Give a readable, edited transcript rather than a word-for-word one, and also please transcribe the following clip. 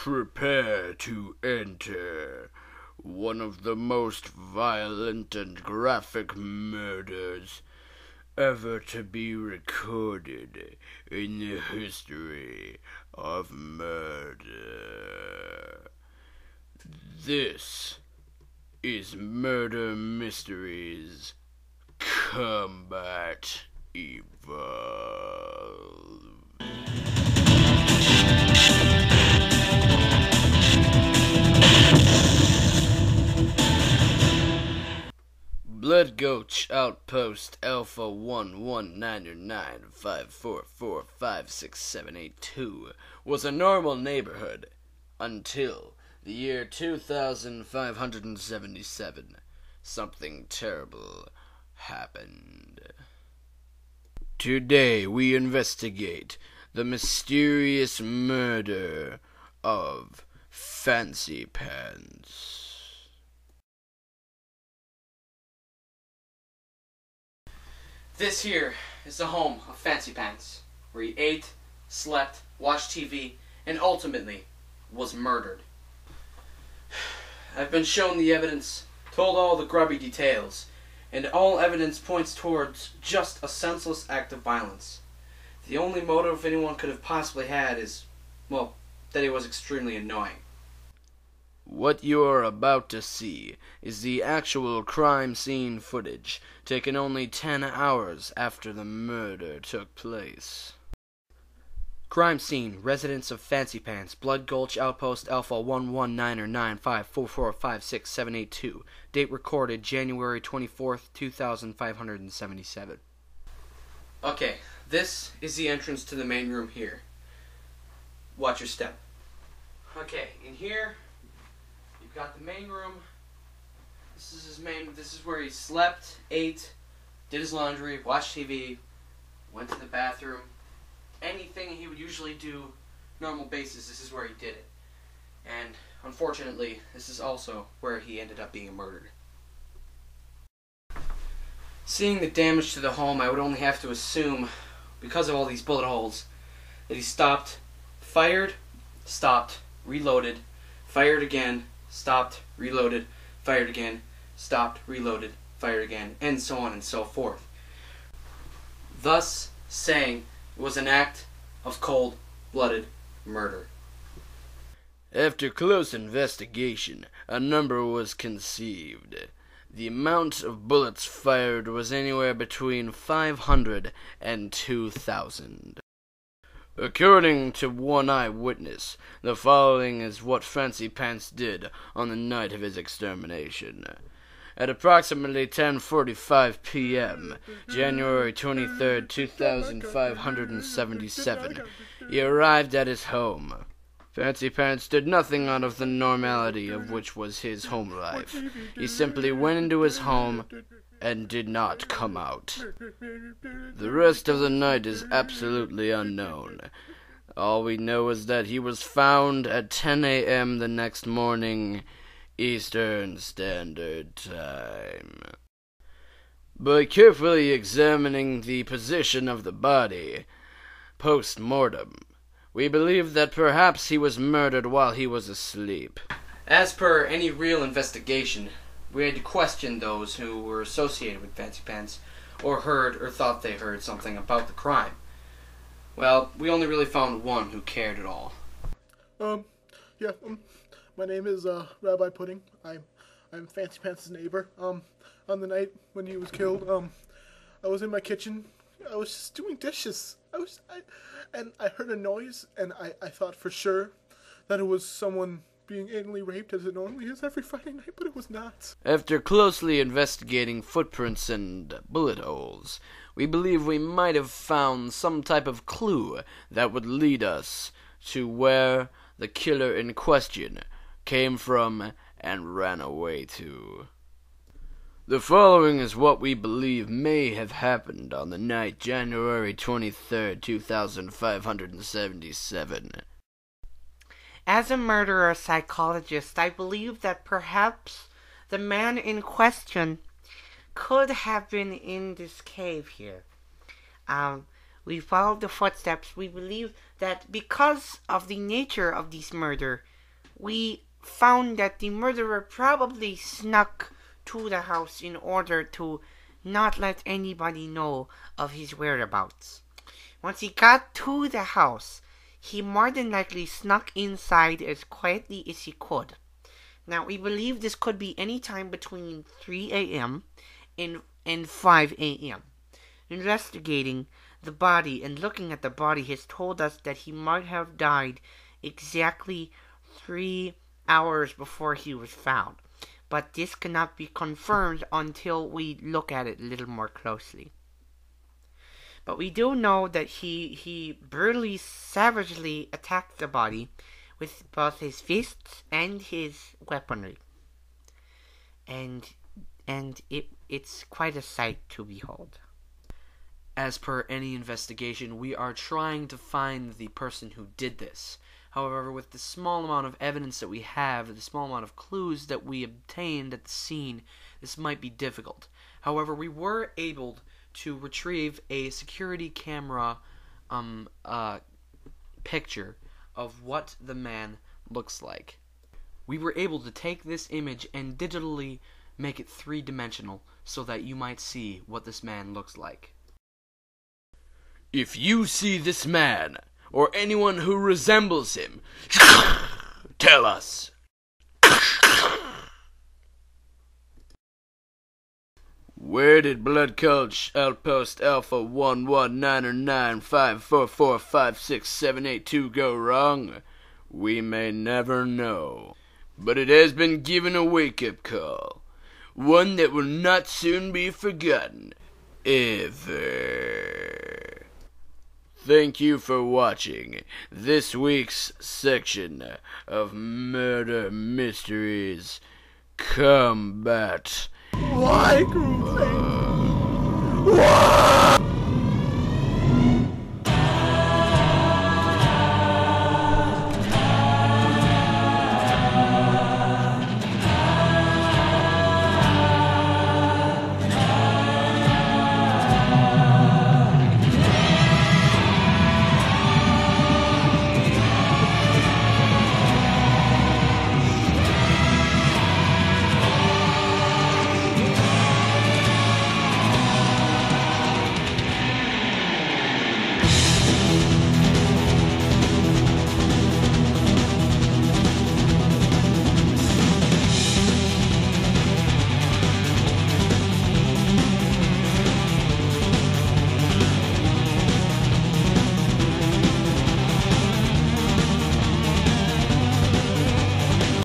Prepare to enter one of the most violent and graphic murders ever to be recorded in the history of murder. This is Murder Mysteries Combat Evolve. Blood Gulch Outpost Alpha 11995445678 was a normal neighborhood until the year 2577. Something terrible happened. Today we investigate the mysterious murder of Fancypants. This here is the home of Fancypants, where he ate, slept, watched TV, and ultimately was murdered. I've been shown the evidence, told all the grubby details, and all evidence points towards just a senseless act of violence. The only motive anyone could have possibly had is, well, that he was extremely annoying. What you are about to see is the actual crime scene footage, taken only 10 hours after the murder took place. Crime scene, residence of Fancypants, Blood Gulch Outpost Alpha 11995445678 Date recorded January 24th, 2577. Okay, this is the entrance to the main room here. Watch your step. Okay, in here you've got the main room. This is where he slept, ate, did his laundry, watched TV, went to the bathroom. Anything he would usually do, normal basis, this is where he did it. And unfortunately, this is also where he ended up being murdered. Seeing the damage to the home, I would only have to assume, because of all these bullet holes, that he stopped, fired, stopped, reloaded, fired again, stopped, reloaded, fired again, stopped, reloaded, fired again, and so on and so forth. Thus saying it was an act of cold-blooded murder. After close investigation, a number was conceived. The amount of bullets fired was anywhere between 500 and 2,000. According to one eyewitness, the following is what Fancypants did on the night of his extermination. At approximately 10:45 p.m., January 23rd, 2577, he arrived at his home. Fancypants did nothing out of the normality of which was his home life. He simply went into his home and did not come out. The rest of the night is absolutely unknown. All we know is that he was found at 10 a.m. the next morning, Eastern Standard Time. By carefully examining the position of the body, post-mortem, we believe that perhaps he was murdered while he was asleep. As per any real investigation, we had to question those who were associated with Fancypants, or heard or thought they heard something about the crime. Well, we only really found one who cared at all. My name is Rabbi Pudding. I'm Fancypants' neighbor. On the night when he was killed, I was in my kitchen. I was just doing dishes. I heard a noise, and I thought for sure that it was someone being anally raped, as it normally is every Friday night, but it was not. After closely investigating footprints and bullet holes, we believe we might have found some type of clue that would lead us to where the killer in question came from and ran away to. The following is what we believe may have happened on the night January 23rd, 2577. As a murderer psychologist, I believe that perhaps the man in question could have been in this cave here. We followed the footsteps. We believe that because of the nature of this murder, we found that the murderer probably snuck to the house in order to not let anybody know of his whereabouts. Once he got to the house, he more than likely snuck inside as quietly as he could. Now, we believe this could be any time between 3 a.m. and 5 a.m. Investigating the body and looking at the body has told us that he might have died exactly 3 hours before he was found. But this cannot be confirmed until we look at it a little more closely. But we do know that he brutally, savagely attacked the body with both his fists and his weaponry. And it's quite a sight to behold. As per any investigation, we are trying to find the person who did this. However, with the small amount of evidence that we have, the small amount of clues that we obtained at the scene, this might be difficult. However, we were able to retrieve a security camera picture of what the man looks like. We were able to take this image and digitally make it three-dimensional so that you might see what this man looks like. If you see this man, or anyone who resembles him, tell us. Where did Blood Gulch Outpost Alpha 11995445678 go wrong? We may never know, but it has been given a wake-up call, one that will not soon be forgotten, ever. Thank you for watching this week's section of Murder Mysteries Combat. Why? Why?